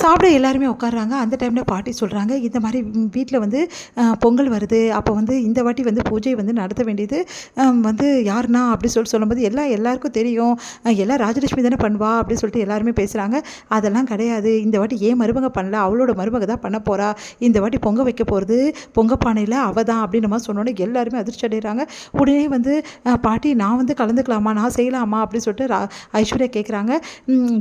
சாப்பிட எல்லாருமே உட்கார்றாங்க. அந்த டைமில் பாட்டி சொல்கிறாங்க, இந்த மாதிரி வீட்டில் வந்து பொங்கல் வருது, அப்போ வந்து இந்த வாட்டி வந்து பூஜை வந்து நடத்த வேண்டியது வந்து யாருன்னா அப்படி சொல்லும்போது எல்லாருக்கும் தெரியும், எல்லாம் ராஜலட்சுமி தானே பண்ணுவா அப்படின்னு சொல்லிட்டு எல்லாருமே பேசுகிறாங்க. அதெல்லாம் கிடையாது, இந்த வாட்டி ஏன் மருமக பண்ணல, அவளோட மருமக தான் பண்ண போகிறா, இந்த வாட்டி பொங்க வைக்க போகிறது பொங்க பானையில் அவ தான் அப்படின்னு நம்ம சொன்னோன்னே எல்லாருமே அதிர்ச்சி அடைகிறாங்க. உடனே வந்து பாட்டி நான் வந்து கலந்துக்கலாமா, நான் செய்யலாமா அப்படின்னு சொல்லிட்டு ஐஸ்வர்யா கேட்குறாங்க.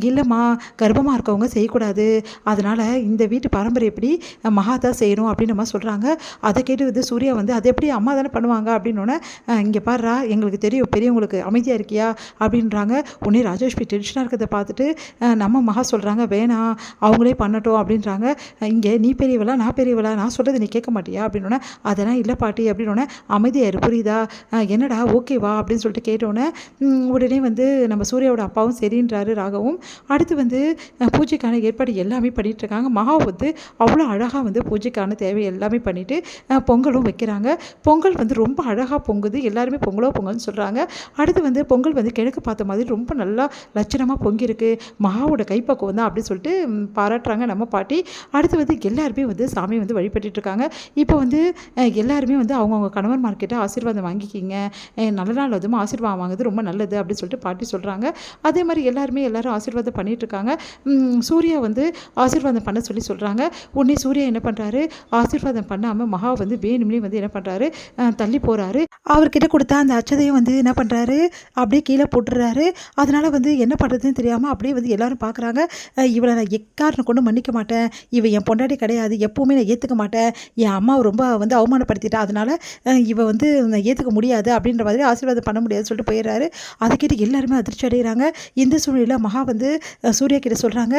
இல்லைம்மா, கர்ப்பமாக இருக்கவங்க செய்யக்கூடாது, அதனால் இந்த வீட்டு பாரம்பரியப்படி மகா தான் செய்யணும் அப்படின்னு நம்ம சொல்கிறாங்க. அதை கேட்டு வந்து சூர்யா வந்து அது எப்படி அம்மா தானே பண்ணுவாங்க அப்படின்னோடனே, இங்கே பாடுறா எங்களுக்கு தெரியும் பெரியவங்களுக்கு, அமைதியாக இருக்கியா அப்படின்றாங்க. உடனே ராஜலட்சுமி டென்ஷனாக இருக்கிறத பார்த்துட்டு நம்ம மகா சொல்கிறாங்க, வேணாம் அவங்களே பண்ணட்டும் அப்படின்றாங்க. இங்கே நீ பெரியவளா நான் பெரியவளா, நான் சொல்கிறது நீ கேட்க மாட்டியா அப்படின்னோடனே, அதெல்லாம் இல்லை பாட்டி அப்படின்னோடனே, அமைதியாரு புரியுதா, என்னடா ஓகேவா அப்படின்னு சொல்லிட்டு கேட்டோன்னே உடனே வந்து நம்ம சூர்யாவோட அப்பாவும் சரின்றாரு ராகவும். அடுத்து வந்து பூஜைக்கான ஏற்பாடு எல்லாமே பண்ணிகிட்ருக்காங்க. மகா வந்து அவ்வளோ அழகாக வந்து பூஜைக்கான தேவை எல்லாமே பண்ணிவிட்டு பொங்கலும் வைக்கிறாங்க. பொங்கல் வந்து ரொம்ப அழகாக பொங்குது, எல்லாருமே பொங்கல்னு சொல்கிறாங்க. அடுத்து வந்து பொங்கல் வந்து கிழக்கு பார்த்த மாதிரி ரொம்ப நல்லா லட்சணமாக பொங்கியிருக்கு, மகாவோட கைப்பக்குவம் தான் அப்படின்னு சொல்லிட்டு பாராட்டுறாங்க நம்ம பாட்டி. அடுத்து வந்து எல்லாருமே வந்து சாமி வந்து வழிபட்டுருக்காங்க. இப்போ வந்து எல்லாருமே வந்து அவங்கவுங்க கணவன்மார்கிட்ட ஆசீர்வாதம் வாங்கிக்கிங்க, நல்ல நாள் அதுவும் ஆசீர்வாதம் வாங்குறது ரொம்ப நல்லது அப்படின்னு சொல்லிட்டு பாட்டி சொல்கிறாங்க. அதே மாதிரி எல்லாரும் ஆசீர்வாதம் பண்ணிகிட்ருக்காங்க. சூர்யா வந்து ஆசீர்வாதம் பண்ண சொல்கிறாங்க. உடனே சூர்யா என்ன பண்ணுறாரு, ஆசீர்வாதம் பண்ணாமல் மகா வந்து வேணும்னே வந்து என்ன பண்ணுறாரு, தள்ளி போகிறாரு. அவர்கிட்ட கொடுத்தா அந்த அச்சதையும் வந்து என்ன பண்ணுறாரு, அப்படியே கீழே போட்டுடுறாரு. அதனால் வந்து என்ன பண்ணுறதுன்னு தெரியாமல் அப்படியே வந்து எல்லாரும் பார்க்குறாங்க. இவளை நான் எக்காரணம் கொண்டு மன்னிக்க மாட்டேன், இவ என் பொண்டாட்டி கிடையாது, எப்போவுமே நான் ஏற்றுக்க மாட்டேன், என் அம்மாவை ரொம்ப வந்து அவமானப்படுத்திட்டா, அதனால் இவ வந்து நான் ஏற்றுக்க முடியாது அப்படின்ற மாதிரி ஆசீர்வாதம் பண்ண முடியாதுன்னு சொல்லிட்டு போயிடுறாரு. அதை கேட்டு எல்லாருமே அதிர்ச்சி அடைகிறாங்க. இந்த சூழ்நிலையில் மகா வந்து சூர்யா கிட்ட சொல்கிறாங்க,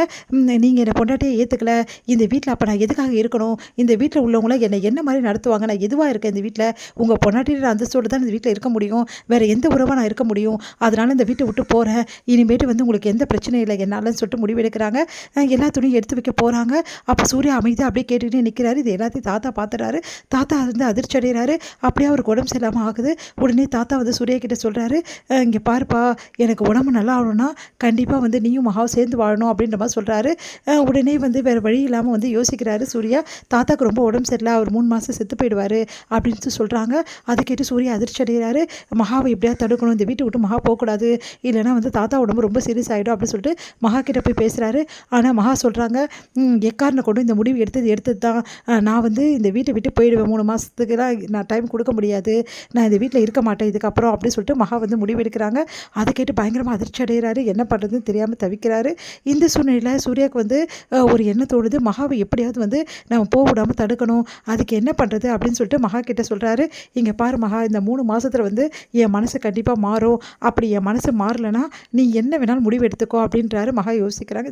நீங்கள் என்னை பொண்டாட்டியை ஏற்றுக்கல, இந்த வீட்டில் அப்போ நான் எதுக்காக இருக்கணும், இந்த வீட்டில் உள்ளவங்களாம் என்னை என்ன மாதிரி நடத்துவாங்க, நான் எதுவாக இருக்கேன் இந்த வீட்டில், உங்கள் பொண்டாட்டியோட அந்தஸ்தோடு தான் இந்த வீட்டில் இருக்க முடியும், வேறு எந்த உறவாக நான் இருக்க முடியும், அதனால் இந்த வீட்டை விட்டு போகிறேன், இனிமேட்டு வந்து உங்களுக்கு எந்த பிரச்சனையும் இல்லை என்னாலன்னு சொல்லிட்டு முடிவெடுக்கிறாங்க. எல்லா துணியும் எடுத்து வைக்க போகிறாங்க. அப்போ சூர்யா அமைதியாக அப்படியே கேட்டுக்கிட்டே நிற்கிறாரு. இது எல்லாத்தையும் தாத்தா பார்த்துறாரு. தாத்தா வந்து அதிர்ச்சி அடைகிறாரு. அப்படியே அவருக்கு உடம்பு சரியில்லாமல் ஆகுது. உடனே தாத்தா வந்து சூர்யா கிட்ட சொல்கிறாரு, இங்கே பாருப்பா, எனக்கு உடம்பு நல்லா ஆகணும்னா கண்டிப்பாக வந்து நீயும் மகாவும் சேர்ந்து வாழணும் அப்படின்ற மாதிரி சொல்கிறாரு. உடனே வந்து வேறு வழி இல்லாமல் வந்து யோசிக்கிறாரு சூர்யா. தாத்தாக்கு ரொம்ப உடம்பு சரியில்லை, அவர் 3 மாதம் செத்து போயிடுவார் அப்படின்னு சொல்கிறாங்க. அதை கேட்டு சூர்யா அதிர்ச்சி அடைகிறாரு. மகாவை எப்படியாவது தடுக்கணும், இந்த வீட்டை விட்டு மகா போகக்கூடாது, இல்லைனா வந்து தாத்தா உடம்பு ரொம்ப சீரியஸ் ஆகிடும் அப்படின்னு சொல்லிட்டு மகா கிட்ட போய் பேசுகிறாரு. ஆனால் மகா சொல்கிறாங்க, எக்காரணம் கொண்டு இந்த முடிவு எடுத்தது தான், நான் வந்து இந்த வீட்டை விட்டு போயிடுவேன், 3 மாதத்துக்குலாம் நான் டைம் கொடுக்க முடியாது, நான் இந்த வீட்டில் இருக்க மாட்டேன் இதுக்கப்புறம் அப்படின்னு சொல்லிட்டு மகா வந்து முடிவு எடுக்கிறாங்க. அதை கேட்டு பயங்கரமாக அதிர்ச்சி அடைகிறாரு. என்ன பண்ணுறதுன்னு தெரியாமல் தவிக்கிறாரு. இந்த சூழ்நிலையில் சூர்யாவுக்கு வந்து ஒரு எண்ணம் தோணுது, மகாவை எப்படியாவது வந்து நம்ம போக விடாமல் தடுக்கணும், அதுக்கு என்ன பண்ணுறது அப்படின்னு சொல்லிட்டு மகா கிட்ட சொல்கிறாரு. இங்கே பாரு மகா, இந்த 3 மாதத்தில் வந்து என் மனசு கண்டிப்பாக மாறும், அப்படி என் மனசு மாறலைன்னா நீ என்ன வேணாலும் முடிவு எடுத்துக்கோ அப்படின்றாரு. மகா யோசிக்கிறாங்க.